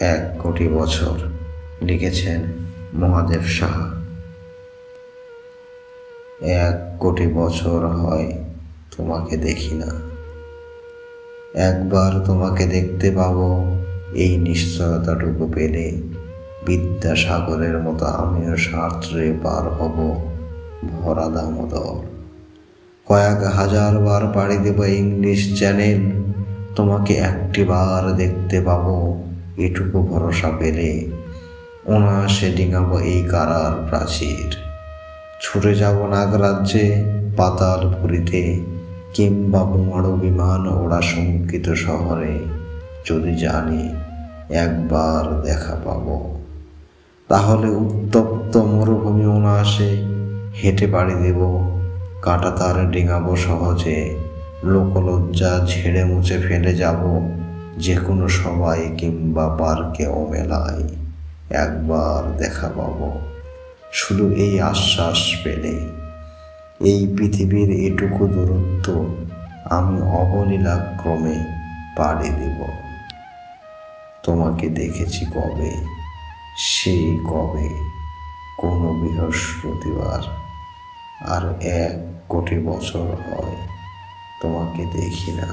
1 কোটি বছর লিখেছেন মহাদেব সাহা। 1 কোটি বছর হয় তোমাকে দেখি না, একবার তোমাকে দেখতে পাবো, এই নিশ্চয়তাটুকু পেলে বিদ্যাসাগরের মতো আমিও সাঁতরে পার হব ভরা দামোদর। কয়েক হাজার বার পাড়ি দেব ইংলিশ চ্যানেল, তোমাকে একটিবার দেখতে পাবো, এটুকু ভরসা পেলে অনায়াসে ডিঙাবো এই কারার প্রাচীর। ছুটে যাব নাগরাজ্যে, পাতালপুরীতে, কিংবা বোমারু বিমান ওরা শঙ্কিত শহরে, যদি জানি একবার দেখা পাবো। তাহলে উত্তপ্ত মরুভূমি অনায়াসে হেঁটে পাড়ি দেব, কাঁটা তার ডিঙাবো সহজে, লোকলজ্জা ঝেড়ে মুছে ফেলে যাব যে কোনো সবাই কিংবা পার্কে ও মেলায়। একবার দেখা পাবো, শুধু এই আশ্বাস পেলে এই পৃথিবীর এটুকু দূরত্ব আমি অবলীলাক্রমে পাড়ি দিব। তোমাকে দেখেছি কবে, সেই কবে, কোনো বৃহস্পতিবার, আর 1 কোটি বছর হয় তোমাকে দেখি না।